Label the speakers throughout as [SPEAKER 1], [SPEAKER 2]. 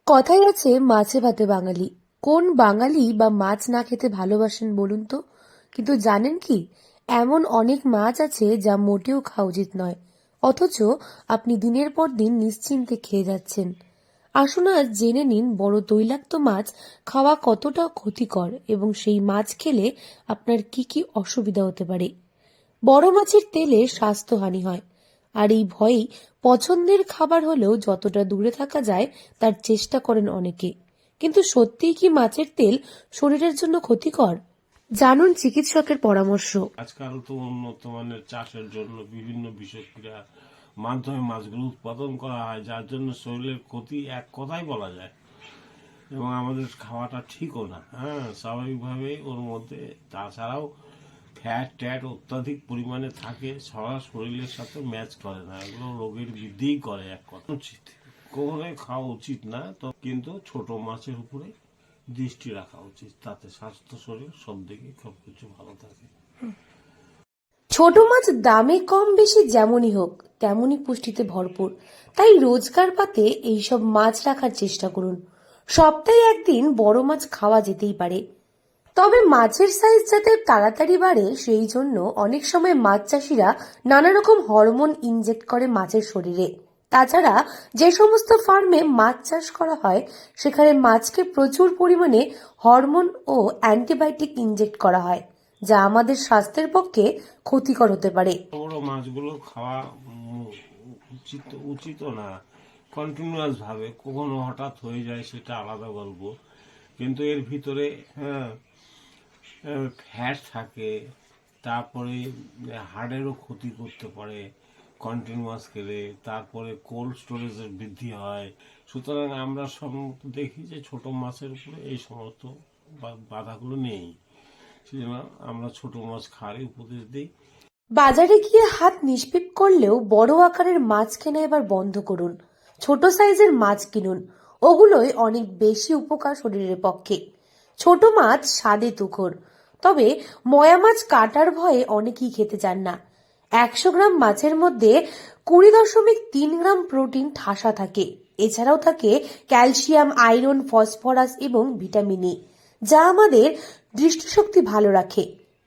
[SPEAKER 1] কথায় আছে মাছে ভাতে বাঙালি। কোন বাঙালি বা মাছ না খেতে ভালোবাসেন বলুন তো? কিন্তু জানেন কি, এমন অনেক মাছ আছে যা মোটেও খাওয়া উচিত নয়, অথচ আপনি দিনের পর দিন নিশ্চিন্তে খেয়ে যাচ্ছেন। আসুন আজ জেনে নিন বড় তৈলাক্ত মাছ খাওয়া কতটা ক্ষতিকর এবং সেই মাছ খেলে আপনার কি কি অসুবিধা হতে পারে। বড় মাছের তেলে স্বাস্থ্যহানি হয়, আর এই ভয়েই পছন্দের খাবার হলেও যতটা দূরে থাকা যায় তার চেষ্টা করেন অনেকে। কিন্তু সত্যিই কি মাছের তেল শরীরের জন্য ক্ষতিকর? জানুন চিকিৎসকের পরামর্শ।
[SPEAKER 2] আজকাল তো উন্নত মানের চাষের জন্য বিভিন্ন বিষক্রিয়ার মাধ্যমে মাছগুলো উৎপাদন করা হয়, যার জন্য শরীরের ক্ষতি এক কথাই বলা যায়। এবং আমাদের খাওয়াটা ঠিকও না। স্বাভাবিকভাবে ওর মধ্যে তাছাড়াও ফ্যাট ট্যাট অত্যাধিক পরিমাণে থাকে, সারা শরীরের সাথে ম্যাচ করে না, এগুলো রোগের বৃদ্ধিই করে এক কথা। উচিত কখনোই খাওয়া উচিত না, তো কিন্তু ছোট মাছের উপরে দৃষ্টি রাখা উচিত, তাতে স্বাস্থ্য শরীর সব দিকে সবকিছু ভালো থাকে।
[SPEAKER 1] ছোট মাছ দামে কম বেশি যেমনই হোক তেমনই পুষ্টিতে ভরপুর, তাই রোজকার পাতে এইসব মাছ রাখার চেষ্টা করুন। সপ্তাহে একদিন বড় মাছ খাওয়া যেতেই পারে, তবে মাছের সাইজ যাতে তাড়াতাড়ি বাড়ে সেই জন্য অনেক সময় মাছ চাষিরা নানা রকম হরমোন ইনজেক্ট করে মাছের শরীরে। তাছাড়া যে সমস্ত ফার্মে মাছ চাষ করা হয় সেখানে মাছকে প্রচুর পরিমাণে হরমোন ও অ্যান্টিবায়োটিক ইনজেক্ট করা হয়, যা আমাদের স্বাস্থ্যের পক্ষে ক্ষতিকর হতে পারে।
[SPEAKER 2] বড় মাছগুলো খাওয়া উচিত উচিত না কন্টিনিউয়াস ভাবে, কখনো হঠাৎ হয়ে যায় সেটা আলাদা গল্প। কিন্তু এর ভিতরে ফ্যাট থাকে, তারপরে হার্টেরও ক্ষতি করতে পারে কন্টিনিউয়াস খেলে, তারপরে কোল্ড স্টোরেজের বৃদ্ধি হয়। সুতরাং আমরা সম্ভবত দেখি যে ছোট মাছের উপরে এই সমস্ত বাধাগুলো নেই, সেজন্য আমরা ছোট মাছ খাওয়ারই উপদেশ দিই।
[SPEAKER 1] বাজারে গিয়ে হাত নিষ্পিপ করলেও বড় আকারের মাছ কেনা এবার বন্ধ করুন। ছোট সাইজের মাছ কিনুন, ওগুলোই অনেক বেশি উপকার শরীরের পক্ষে। ছোট মাছ স্বাদে তুখোর, তবে ময়া মাছ কাটার ভয়ে অনেকেই খেতে চান না। 100 গ্রাম মাছের মধ্যে 20.3 গ্রাম প্রোটিন ঠাসা থাকে। এছাড়াও থাকে ক্যালসিয়াম, আয়রন, ফসফরাস এবং ভিটামিন ই, যা আমাদের দৃষ্টিশক্তি ভালো রাখে।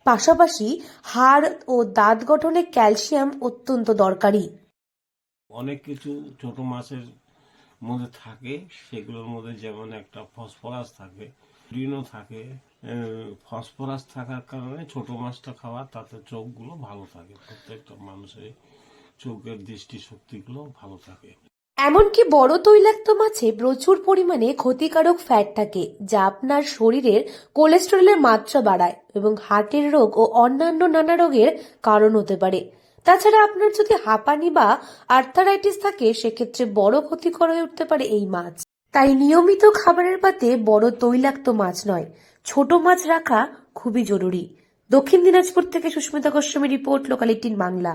[SPEAKER 1] পাশাপাশি হাড় ও দাঁত গঠনে ক্যালসিয়াম অত্যন্ত দরকারি।
[SPEAKER 2] অনেক কিছু ছোট মাছের মধ্যে থাকে, সেগুলোর মধ্যে যেমন একটা ফসফরাস থাকে, ডিনও থাকে। ফসফরাস থাকার কারণে ছোট মাছটা খাওয়া, তাতে চোখগুলো ভালো থাকে, প্রত্যেকটা মানুষের চোখের দৃষ্টিশক্তিগুলো ভালো থাকে।
[SPEAKER 1] এমনকি বড় তৈলাক্ত মাছে প্রচুর পরিমাণে ক্ষতিকারক ফ্যাট থাকে, যা আপনার শরীরের কোলেস্টেরলের মাত্রা বাড়ায় এবং হার্টের রোগ ও অন্যান্য নানা রোগের কারণ হতে পারে। তাছাড়া আপনার যদি হাঁপানি বা আর্থারাইটিস থাকে সেক্ষেত্রে বড় ক্ষতিকর হয়ে উঠতে পারে এই মাছ। তাই নিয়মিত খাবারের পাতে বড় তৈলাক্ত মাছ নয়, ছোট মাছ রাখা খুবই জরুরি। দক্ষিণ দিনাজপুর থেকে সুস্মিতা গোস্বামী রিপোর্ট, লোকাল 18 বাংলা।